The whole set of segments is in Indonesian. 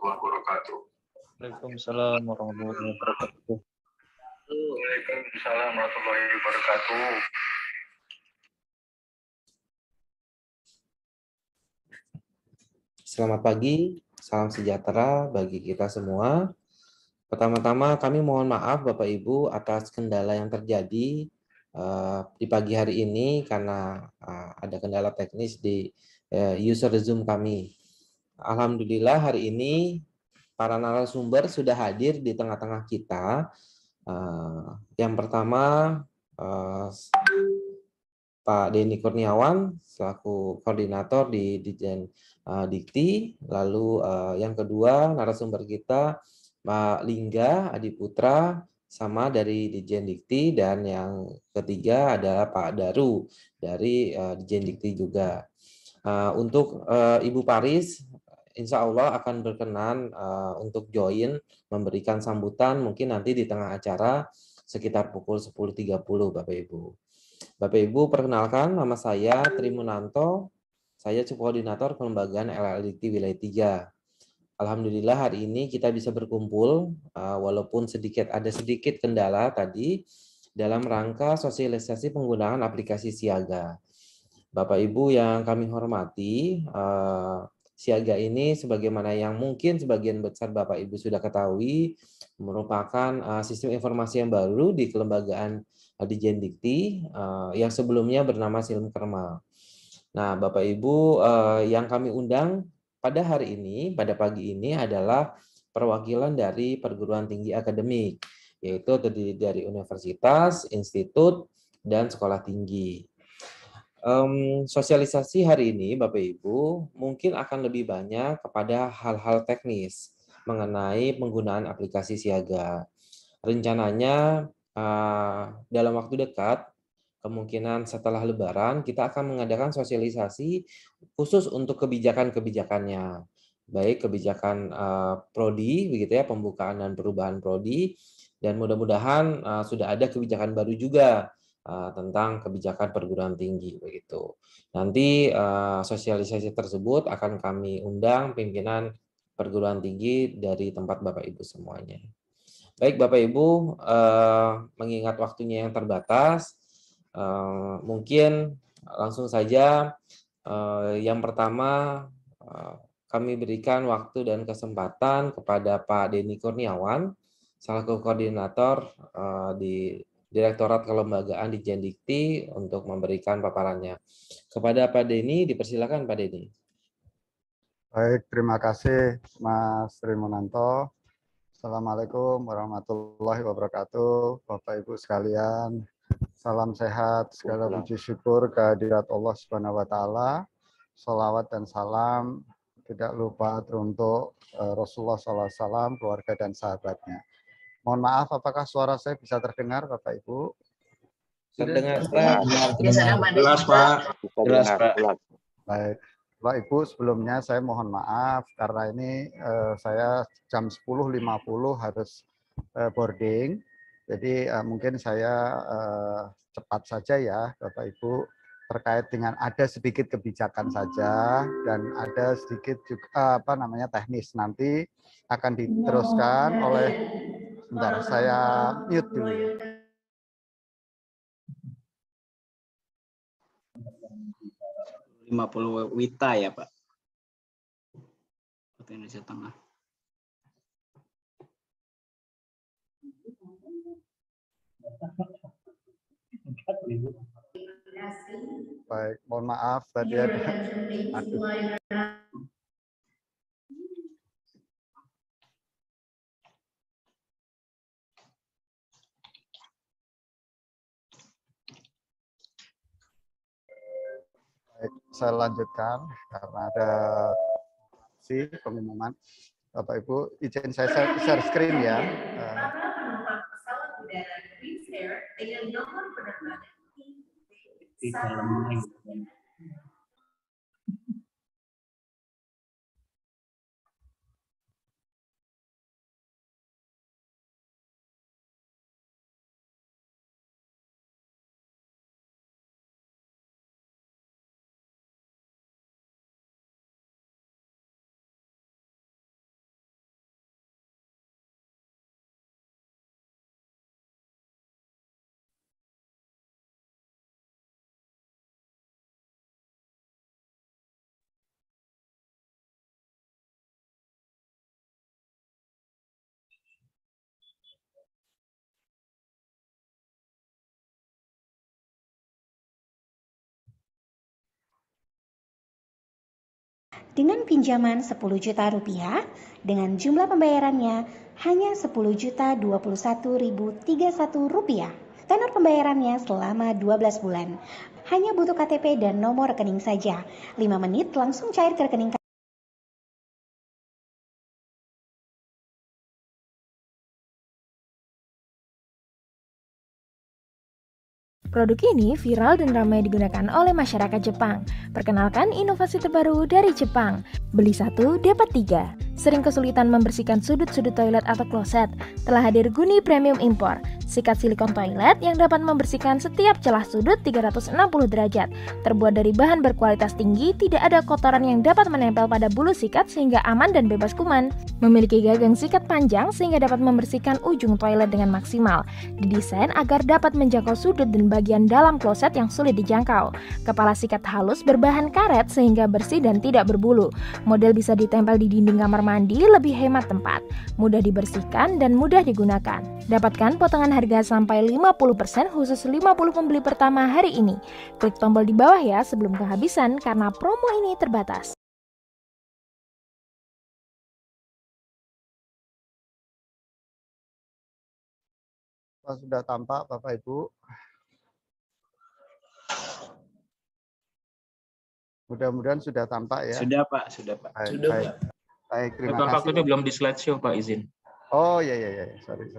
wabarakatuh. Waalaikumsalam warahmatullahi wabarakatuh. Waalaikumsalam warahmatullahi wabarakatuh. Selamat pagi, salam sejahtera bagi kita semua. Pertama-tama kami mohon maaf Bapak Ibu atas kendala yang terjadi di pagi hari ini karena ada kendala teknis di user Zoom kami. Alhamdulillah hari ini para narasumber sudah hadir di tengah-tengah kita. Yang pertama Pak Denny Kurniawan selaku koordinator di Ditjen Dikti. Lalu yang kedua narasumber kita Pak Lingga Adiputra sama dari Ditjen Dikti, dan yang ketiga adalah Pak Daru dari Ditjen Dikti juga. Untuk Ibu Paris, insya Allah akan berkenan untuk join memberikan sambutan mungkin nanti di tengah acara sekitar pukul 10.30 Bapak Ibu. Bapak Ibu, perkenalkan nama saya Trimunanto. Saya Koordinator Kelembagaan LLDT Wilayah 3. Alhamdulillah hari ini kita bisa berkumpul walaupun ada sedikit kendala tadi dalam rangka sosialisasi penggunaan aplikasi Siaga. Bapak Ibu yang kami hormati, Siaga ini sebagaimana yang mungkin sebagian besar Bapak Ibu sudah ketahui, merupakan sistem informasi yang baru di kelembagaan Ditjen Dikti yang sebelumnya bernama Silmkermal. Nah, Bapak Ibu yang kami undang pada hari ini, pada pagi ini adalah perwakilan dari perguruan tinggi akademik, yaitu terdiri dari universitas, institut, dan sekolah tinggi. Sosialisasi hari ini Bapak Ibu mungkin akan lebih banyak kepada hal-hal teknis mengenai penggunaan aplikasi Siaga. Rencananya dalam waktu dekat, kemungkinan setelah Lebaran, kita akan mengadakan sosialisasi khusus untuk kebijakan-kebijakannya, baik kebijakan prodi, begitu ya, pembukaan dan perubahan prodi, dan mudah-mudahan sudah ada kebijakan baru juga tentang kebijakan perguruan tinggi begitu. Nanti sosialisasi tersebut akan kami undang pimpinan perguruan tinggi dari tempat Bapak Ibu semuanya. Baik Bapak Ibu, mengingat waktunya yang terbatas, mungkin langsung saja yang pertama kami berikan waktu dan kesempatan kepada Pak Denny Kurniawan, selaku koordinator di Direktorat Kelembagaan Ditjen Dikti untuk memberikan paparannya. Kepada Pak Denny, dipersilakan Pak Denny. Baik, terima kasih Mas Trimunanto. Assalamualaikum warahmatullahi wabarakatuh, Bapak Ibu sekalian. Salam sehat, segala puji syukur kehadirat Allah Subhanahu wa Ta'ala. Sholawat dan salam tidak lupa untuk Rasulullah SAW, keluarga dan sahabatnya. Mohon maaf, apakah suara saya bisa terdengar, Bapak Ibu? Terdengar, Pak. Jelas, Pak. Jelas, Pak. Baik, Bapak Ibu, sebelumnya saya mohon maaf karena ini saya jam 10.50 harus boarding. Jadi mungkin saya cepat saja ya, Bapak Ibu, terkait dengan ada sedikit kebijakan saja dan ada sedikit juga teknis. Nanti akan diteruskan oleh, sebentar saya mute dulu ya. Lima 50 Wita ya Pak, Indonesia Tengah. Baik, mohon maaf tadi ada. Aduh. Baik, saya lanjutkan karena ada pengumuman. Bapak Ibu, izin saya share screen ya. Di dalam dengan pinjaman 10 juta rupiah dengan jumlah pembayarannya hanya 10.021.031 rupiah. Tenor pembayarannya selama 12 bulan. Hanya butuh KTP dan nomor rekening saja. 5 menit langsung cair ke rekening. Produk ini viral dan ramai digunakan oleh masyarakat Jepang. Perkenalkan inovasi terbaru dari Jepang. Beli 1, dapat 3. Sering kesulitan membersihkan sudut-sudut toilet atau kloset? Telah hadir Guni Premium Import. Sikat silikon toilet yang dapat membersihkan setiap celah sudut 360 derajat. Terbuat dari bahan berkualitas tinggi, tidak ada kotoran yang dapat menempel pada bulu sikat sehingga aman dan bebas kuman. Memiliki gagang sikat panjang sehingga dapat membersihkan ujung toilet dengan maksimal. Didesain agar dapat menjangkau sudut dan bagian dalam kloset yang sulit dijangkau. Kepala sikat halus berbahan karet sehingga bersih dan tidak berbulu. Model bisa ditempel di dinding kamar mandi, lebih hemat tempat. Mudah dibersihkan dan mudah digunakan. Dapatkan potongan harga sampai 50% khusus 50 pembeli pertama hari ini. Klik tombol di bawah ya sebelum kehabisan karena promo ini terbatas. Sudah tampak Bapak Ibu? Mudah-mudahan sudah tampak ya. Sudah Pak, sudah Pak. Baik, Sudah baik. Pak. Baik, terima Bapak kasih. ini belum di slideshow Pak, izin. Oh ya, sorry.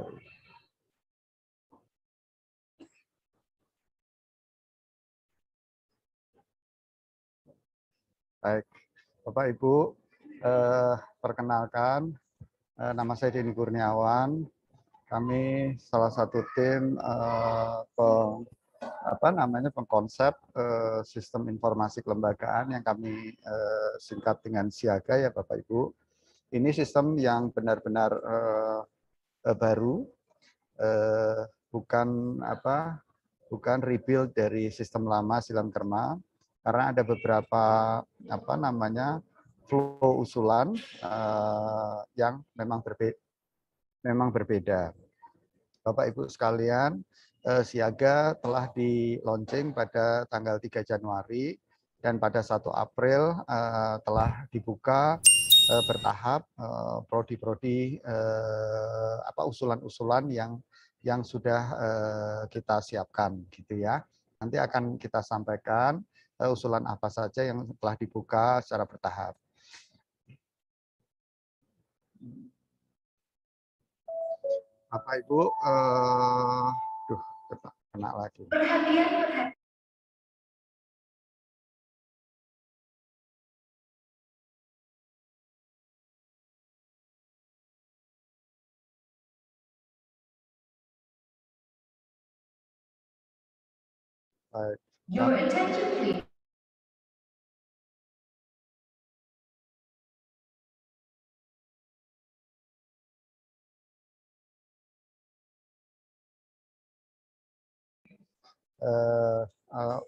Baik, Bapak Ibu, perkenalkan, nama saya Denny Kurniawan. Kami salah satu tim pengkonsep sistem informasi kelembagaan yang kami singkat dengan Siaga ya Bapak Ibu. Ini sistem yang benar-benar baru, bukan rebuild dari sistem lama Silam Kerma, karena ada beberapa flow usulan yang memang berbeda. Bapak Ibu sekalian, Siaga telah di-launching pada tanggal 3 Januari dan pada 1 April telah dibuka bertahap prodi-prodi usulan-usulan yang sudah kita siapkan gitu ya. Nanti akan kita sampaikan usulan apa saja yang telah dibuka secara bertahap. Bapak Ibu, kena lagi. Baik.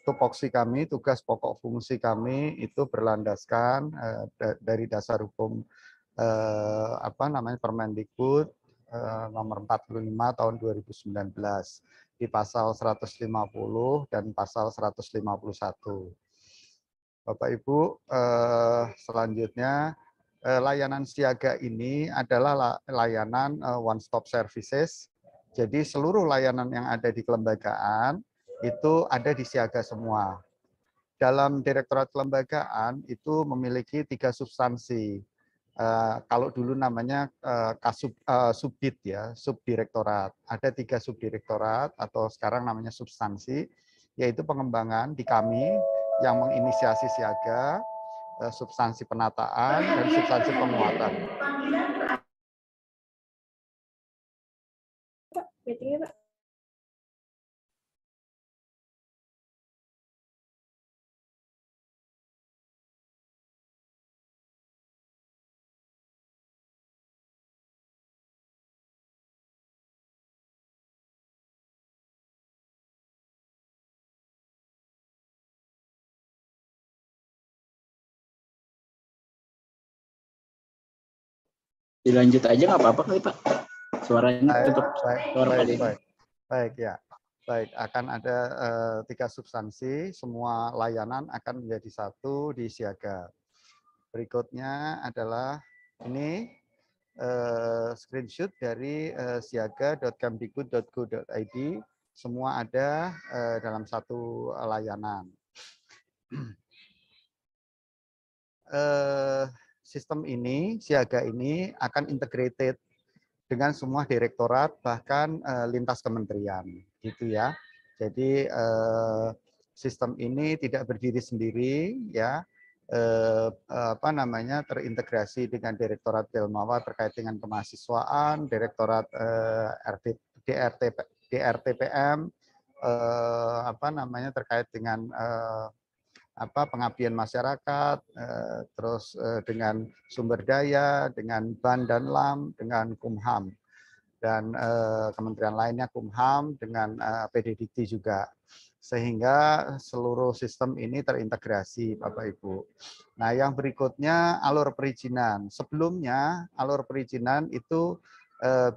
Tupoksi kami, tugas pokok fungsi kami itu berlandaskan dari dasar hukum Permendikbud nomor 45 tahun 2019 di pasal 150 dan pasal 151. Bapak Ibu, selanjutnya layanan Siaga ini adalah layanan one stop services. Jadi seluruh layanan yang ada di kelembagaan itu ada di Siaga semua. Dalam Direktorat Kelembagaan itu memiliki 3 substansi. Kalau dulu namanya subdit ya, subdirektorat. Ada 3 subdirektorat atau sekarang namanya substansi, yaitu pengembangan di kami yang menginisiasi Siaga, substansi penataan dan substansi penguatan. Pak. Dilanjut aja nggak apa-apa kali Pak. Suaranya tetap suara Pak Denny. Baik ya. Baik, akan ada 3 substansi, semua layanan akan menjadi satu di Siaga. berikutnya adalah ini screenshot dari siaga.kemdikbud.go.id. Semua ada dalam satu layanan. Sistem ini, siaga ini akan integrated dengan semua direktorat, bahkan lintas kementerian, gitu ya. Jadi sistem ini tidak berdiri sendiri, ya, terintegrasi dengan Direktorat Delmawa terkait dengan kemahasiswaan, Direktorat DRTPM, terkait dengan pengabdian masyarakat, terus dengan sumber daya, dengan BAN dan LAM, dengan Kumham, dan kementerian lainnya Kumham, dengan PDDikti juga. Sehingga seluruh sistem ini terintegrasi, Bapak Ibu. Nah, yang berikutnya alur perizinan. Sebelumnya alur perizinan itu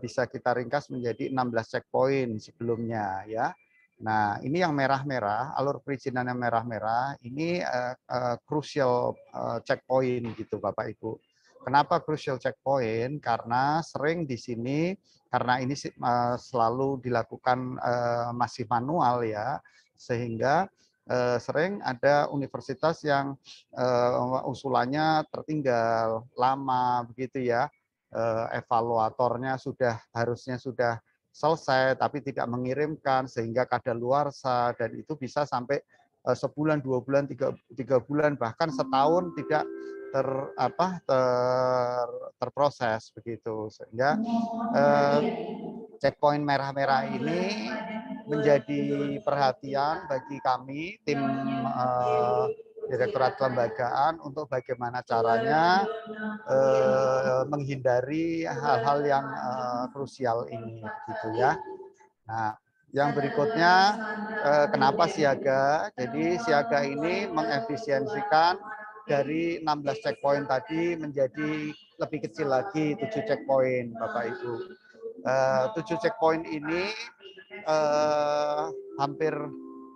bisa kita ringkas menjadi 16 checkpoint sebelumnya, ya. Nah, ini yang merah-merah, alur perizinan yang merah-merah, ini crucial checkpoint gitu, Bapak Ibu. Kenapa crucial checkpoint? Karena sering di sini, karena ini selalu dilakukan masih manual, ya, sehingga sering ada universitas yang usulannya tertinggal lama, begitu ya. Evaluatornya harusnya sudah selesai tapi tidak mengirimkan sehingga kadaluarsa, dan itu bisa sampai sebulan, 2 bulan, 3 bulan, bahkan setahun tidak terproses begitu. Sehingga checkpoint merah-merah ini menjadi perhatian bagi kami tim Direktorat Kelembagaan untuk bagaimana caranya menghindari hal-hal yang krusial ini, gitu ya. Nah, yang berikutnya kenapa siaga? Jadi siaga ini mengefisiensikan dari 16 checkpoint tadi menjadi lebih kecil lagi, 7 checkpoint, Bapak Ibu. 7 checkpoint ini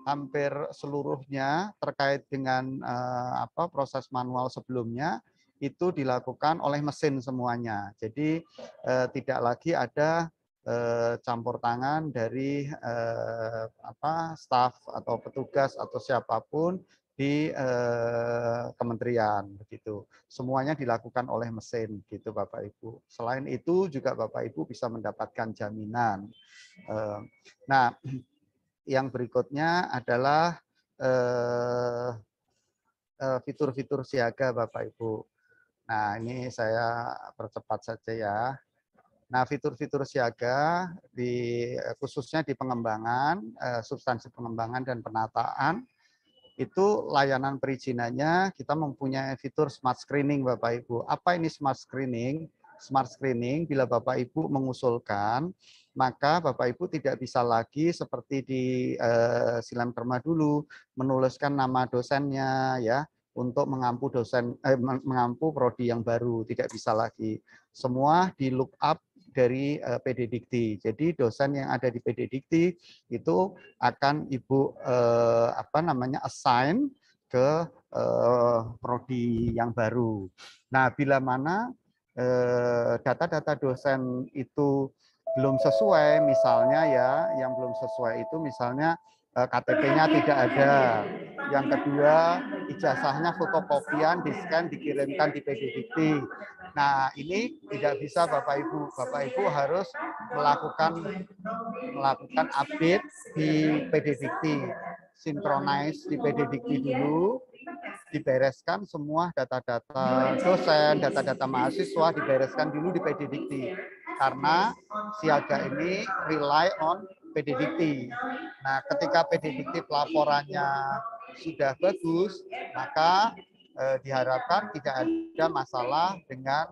hampir seluruhnya terkait dengan proses manual sebelumnya itu dilakukan oleh mesin semuanya. Jadi tidak lagi ada campur tangan dari staf atau petugas atau siapapun di kementerian, begitu. Semuanya dilakukan oleh mesin, gitu Bapak Ibu. Selain itu juga Bapak Ibu bisa mendapatkan jaminan. Nah, yang berikutnya adalah fitur-fitur siaga, Bapak Ibu. Nah, ini saya percepat saja ya. Nah, fitur-fitur siaga khususnya di pengembangan, substansi pengembangan dan penataan, itu layanan perizinannya kita mempunyai fitur smart screening, Bapak Ibu. Apa ini smart screening? Smart screening bila Bapak Ibu mengusulkan, maka Bapak Ibu tidak bisa lagi seperti di Silamkerma dulu menuliskan nama dosennya, ya, untuk mengampu mengampu prodi yang baru, tidak bisa lagi. Semua di look up dari PDDikti. Jadi dosen yang ada di PDDikti itu akan Ibu assign ke prodi yang baru. Nah, bila mana data-data dosen itu belum sesuai, misalnya ya, yang belum sesuai itu misalnya KTP-nya tidak ada. Yang kedua, ijazahnya fotokopian, di-scan, dikirimkan di PDDikti. Nah, ini tidak bisa Bapak Ibu. Bapak Ibu harus melakukan update di PDDikti. Sinkronize di PDDikti dulu, dibereskan semua data-data dosen, data-data mahasiswa dibereskan dulu di PDDikti. Karena siaga ini rely on PDDikti. Nah, ketika PDDikti pelaporannya sudah bagus, maka diharapkan tidak ada masalah dengan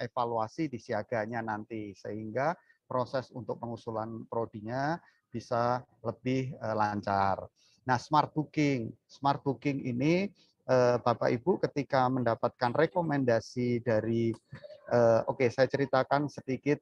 evaluasi di siaganya nanti, sehingga proses untuk pengusulan prodinya bisa lebih lancar. Nah, smart booking ini Bapak Ibu ketika mendapatkan rekomendasi dari saya ceritakan sedikit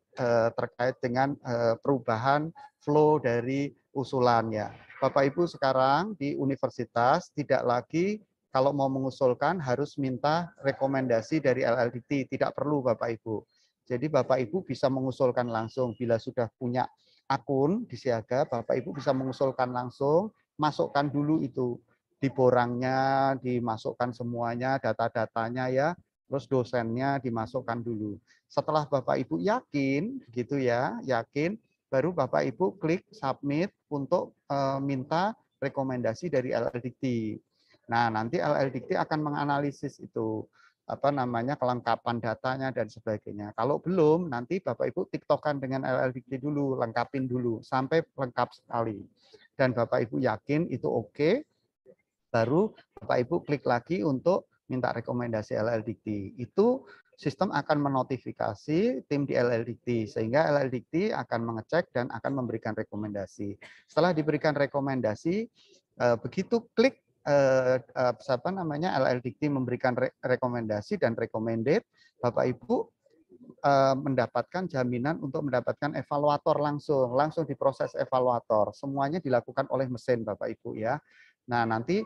terkait dengan perubahan flow dari usulannya. Bapak Ibu sekarang di universitas tidak lagi kalau mau mengusulkan harus minta rekomendasi dari LLDT, tidak perlu Bapak Ibu. Jadi Bapak Ibu bisa mengusulkan langsung bila sudah punya akun di Siaga, Bapak Ibu bisa mengusulkan langsung, masukkan dulu itu di borangnya, dimasukkan semuanya, data-datanya ya, terus dosennya dimasukkan dulu. Setelah Bapak Ibu yakin, gitu ya, yakin, baru Bapak Ibu klik submit untuk minta rekomendasi dari LLDT. Nah, nanti LLDT akan menganalisis itu apa namanya kelengkapan datanya dan sebagainya. Kalau belum, nanti Bapak Ibu tiktokan dengan LLDT dulu, lengkapin dulu sampai lengkap sekali. Dan Bapak Ibu yakin itu oke, baru Bapak Ibu klik lagi untuk minta rekomendasi LLDT. Itu sistem akan menotifikasi tim di LLDT sehingga LLDT akan mengecek dan akan memberikan rekomendasi. Setelah diberikan rekomendasi, begitu klik apa namanya LLDT memberikan rekomendasi dan recommended, Bapak Ibu mendapatkan jaminan untuk mendapatkan evaluator langsung diproses evaluator. Semuanya dilakukan oleh mesin Bapak Ibu ya. Nah, nanti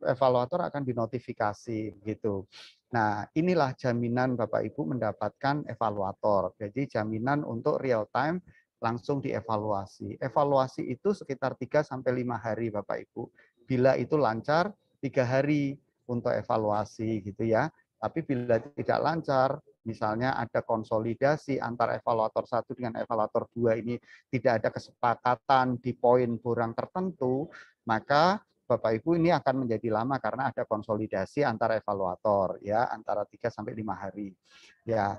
evaluator akan dinotifikasi gitu. Nah, inilah jaminan Bapak Ibu mendapatkan evaluator. Jadi jaminan untuk real time langsung dievaluasi. Evaluasi itu sekitar 3 sampai 5 hari Bapak Ibu. Bila itu lancar 3 hari untuk evaluasi gitu ya. Tapi bila tidak lancar, misalnya ada konsolidasi antara evaluator 1 dengan evaluator 2 ini tidak ada kesepakatan di poin borang tertentu, maka Bapak Ibu ini akan menjadi lama karena ada konsolidasi antara evaluator ya, antara 3 sampai 5 hari. Ya,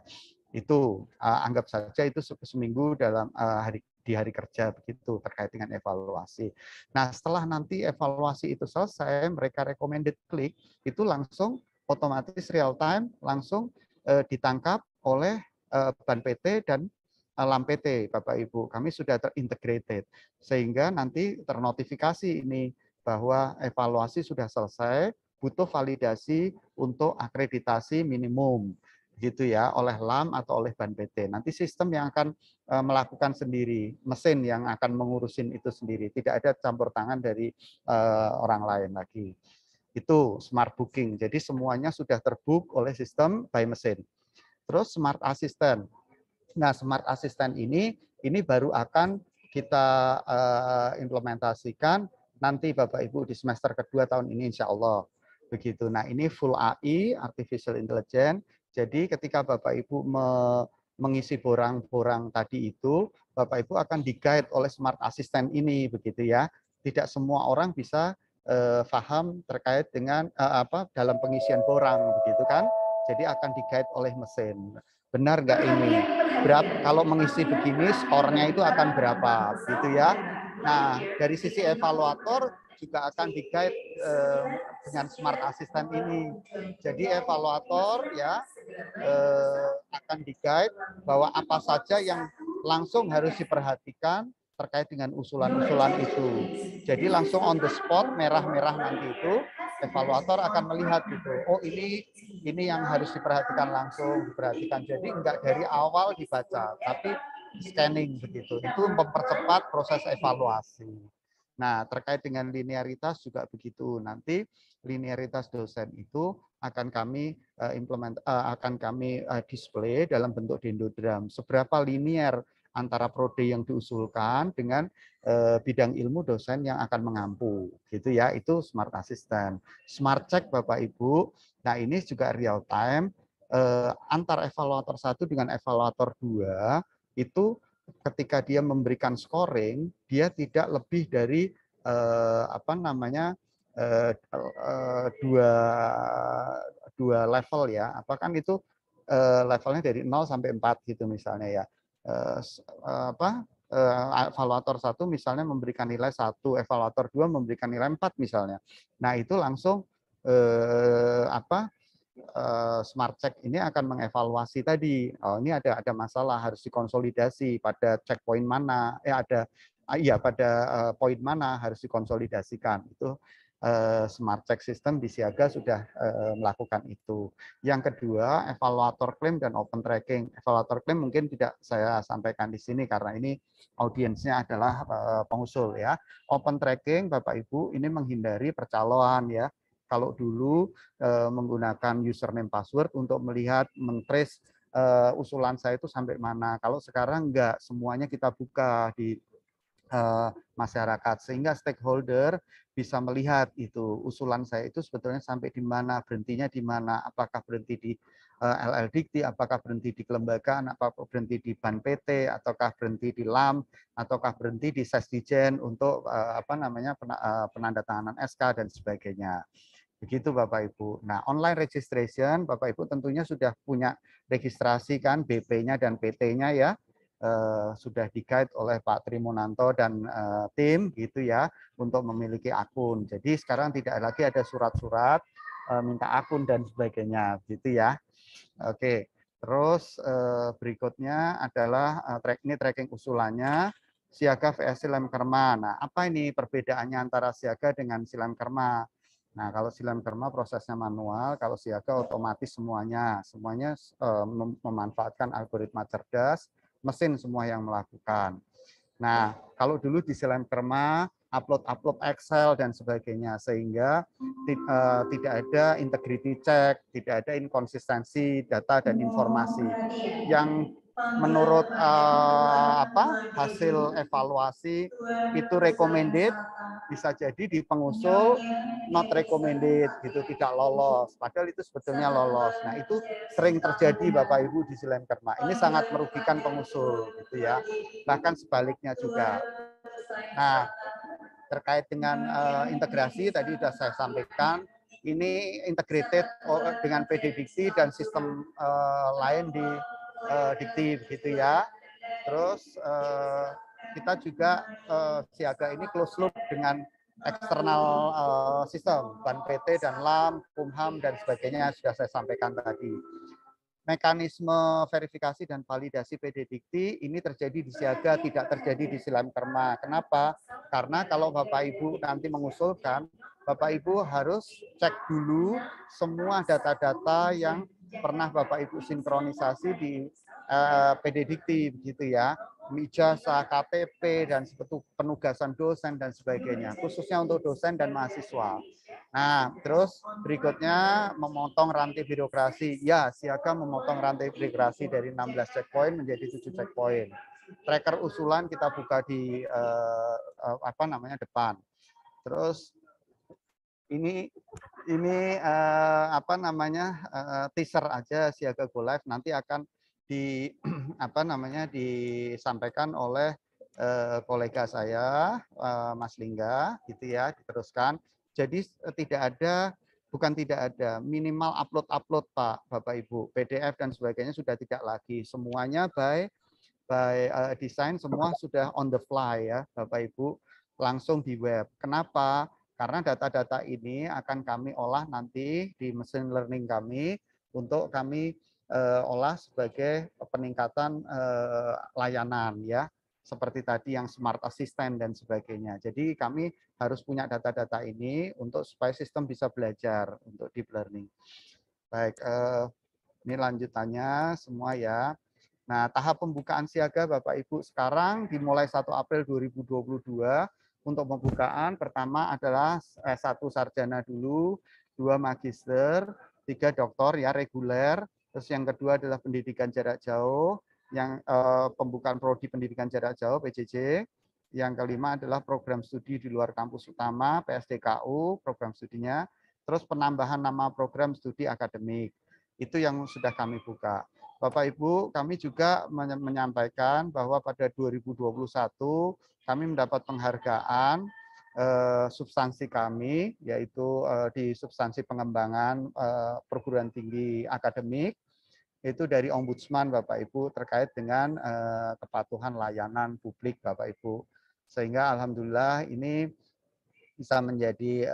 itu anggap saja itu seminggu dalam di hari kerja begitu terkait dengan evaluasi. Nah, setelah nanti evaluasi itu selesai, mereka recommended klik itu langsung otomatis real time langsung ditangkap oleh Ban PT dan LAM PT, Bapak Ibu. Kami sudah terintegrated sehingga nanti ternotifikasi ini bahwa evaluasi sudah selesai, butuh validasi untuk akreditasi minimum gitu ya oleh LAM atau oleh Ban PT. Nanti sistem yang akan melakukan sendiri, mesin yang akan mengurusin itu sendiri. Tidak ada campur tangan dari orang lain lagi. Itu smart booking. Jadi semuanya sudah terbook oleh sistem by mesin. Terus smart assistant. Nah, smart assistant ini baru akan kita implementasikan nanti Bapak Ibu di semester kedua tahun ini insya Allah. Begitu. Nah, ini full AI, artificial intelligence. Jadi ketika Bapak Ibu mengisi borang-borang tadi itu, Bapak Ibu akan di-guide oleh smart assistant ini begitu ya. Tidak semua orang bisa paham terkait dengan dalam pengisian borang begitu kan. Jadi akan di-guide oleh mesin. Benar nggak ini? Kalau mengisi begini skornya itu akan berapa gitu ya. Nah, dari sisi evaluator juga akan di-guide dengan smart assistant ini. Jadi evaluator ya akan di-guide bahwa apa saja yang langsung harus diperhatikan terkait dengan usulan-usulan itu. Jadi langsung on the spot merah-merah nanti itu evaluator akan melihat gitu. Oh ini yang harus diperhatikan langsung, diperhatikan. Jadi enggak dari awal dibaca, tapi scanning begitu. Itu mempercepat proses evaluasi. Nah, terkait dengan linearitas juga begitu. Nanti linearitas dosen itu akan kami display dalam bentuk dendrogram. Seberapa linear antara prode yang diusulkan dengan bidang ilmu dosen yang akan mengampu gitu ya. Itu smart assistant. Smart check Bapak Ibu. Nah, ini juga real time antar evaluator 1 dengan evaluator 2 itu ketika dia memberikan scoring, dia tidak lebih dari dua level ya. Apa kan itu levelnya dari 0 sampai 4 gitu misalnya ya. Evaluator 1 misalnya memberikan nilai 1, evaluator 2 memberikan nilai 4 misalnya. Nah, itu langsung smart check ini akan mengevaluasi tadi. Oh, ini ada masalah harus dikonsolidasi pada checkpoint mana? Pada poin mana harus dikonsolidasikan. Itu smart check system di Siaga sudah melakukan itu. Yang kedua, evaluator klaim dan open tracking. Evaluator klaim mungkin tidak saya sampaikan di sini karena ini audiensnya adalah pengusul ya. Open tracking Bapak Ibu ini menghindari percaloan ya. kalau dulu menggunakan username password untuk melihat men-trace usulan saya itu sampai mana. Kalau sekarang enggak, semuanya kita buka di masyarakat sehingga stakeholder bisa melihat itu usulan saya itu sebetulnya sampai di mana, berhentinya di mana, apakah berhenti di LLDikti, apakah berhenti di kelembagaan, apakah berhenti di Ban PT, ataukah berhenti di LAM, ataukah berhenti di Sesdijen untuk penandatanganan SK dan sebagainya. Begitu Bapak Ibu. Nah, online registration Bapak Ibu tentunya sudah punya registrasi kan BP-nya dan PT-nya ya. Sudah di-guide oleh Pak Trimonanto dan tim gitu ya untuk memiliki akun. Jadi sekarang tidak lagi ada surat-surat minta akun dan sebagainya gitu ya. Oke. Terus berikutnya adalah ini tracking usulannya Siaga vs Silem Kerma. Nah, apa ini perbedaannya antara Siaga dengan Silem Kerma? Nah, kalau Silem Kerma prosesnya manual, kalau Siaga otomatis semuanya memanfaatkan algoritma cerdas, mesin semua yang melakukan. Nah, kalau dulu di Silem Kerma, upload Excel dan sebagainya, sehingga tidak ada integrity check, tidak ada inkonsistensi data dan informasi. Yang menurut hasil evaluasi itu recommended, bisa jadi di pengusul not recommended gitu, tidak lolos, padahal itu sebetulnya lolos. Nah, itu sering terjadi Bapak Ibu di Silem Kerma. Ini sangat merugikan pengusul gitu ya, bahkan sebaliknya juga. Nah, terkait dengan integrasi tadi sudah saya sampaikan, ini integrated dengan PD Dikti dan sistem lain di Dikti gitu ya. Terus kita juga Siaga ini close loop dengan eksternal sistem, Ban PT dan LAM, Kumham dan sebagainya sudah saya sampaikan tadi. Mekanisme verifikasi dan validasi PD Dikti ini terjadi di Siaga, tidak terjadi di Silem Kerma. Kenapa? Karena kalau Bapak Ibu nanti mengusulkan, Bapak Ibu harus cek dulu semua data-data yang pernah Bapak Ibu sinkronisasi di PD Dikti begitu ya, ijazah, KTP dan penugasan dosen dan sebagainya, khususnya untuk dosen dan mahasiswa. Nah, terus berikutnya memotong rantai birokrasi. Ya, Siaga memotong rantai birokrasi dari 16 checkpoint menjadi 7 checkpoint. Tracker usulan kita buka di depan. Terus ini teaser aja Siaga Go Live, nanti akan disampaikan oleh kolega saya Mas Lingga gitu ya, diteruskan. Jadi bukan tidak ada, minimal upload Pak, Bapak Ibu, PDF dan sebagainya sudah tidak lagi, semuanya by design, semua sudah on the fly ya Bapak Ibu, langsung di web. Kenapa? Karena data-data ini akan kami olah nanti di machine learning kami untuk kami olah sebagai peningkatan layanan ya, seperti tadi yang smart assistant dan sebagainya. Jadi kami harus punya data-data ini untuk supaya sistem bisa belajar untuk deep learning. Baik, ini lanjutannya semua ya. Nah, tahap pembukaan Siaga Bapak Ibu sekarang dimulai 1 April 2022 untuk pembukaan. Pertama adalah S1 sarjana dulu, 2 magister, 3 doktor ya reguler. Terus yang kedua adalah pendidikan jarak jauh, yang pembukaan prodi pendidikan jarak jauh PJJ. Yang kelima adalah program studi di luar kampus utama PSDKU program studinya. Terus penambahan nama program studi akademik. Itu yang sudah kami buka. Bapak Ibu, kami juga menyampaikan bahwa pada 2021 kami mendapat penghargaan substansi kami, yaitu di substansi pengembangan perguruan tinggi akademik, itu dari Ombudsman Bapak Ibu terkait dengan kepatuhan layanan publik Bapak Ibu. Sehingga alhamdulillah ini bisa menjadi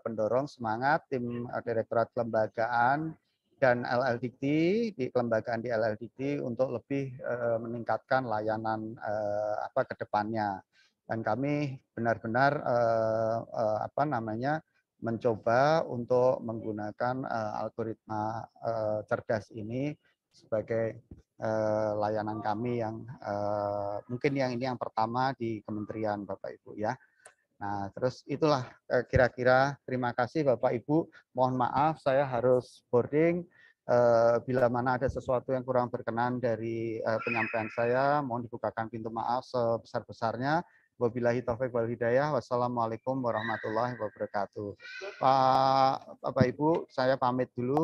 pendorong semangat tim Direktorat Kelembagaan dan LLDikti, di kelembagaan di LLDikti untuk lebih meningkatkan layanan ke depannya. Dan kami benar-benar mencoba untuk menggunakan algoritma cerdas ini sebagai layanan kami yang mungkin ini yang pertama di kementerian Bapak Ibu ya. Nah, terus itulah kira-kira. Terima kasih Bapak Ibu. Mohon maaf saya harus boarding. Bila mana ada sesuatu yang kurang berkenan dari penyampaian saya, mohon dibukakan pintu maaf sebesar-besarnya. Wabillahi taufik wal hidayah. Wassalamualaikum warahmatullahi wabarakatuh. Bapak Ibu, saya pamit dulu.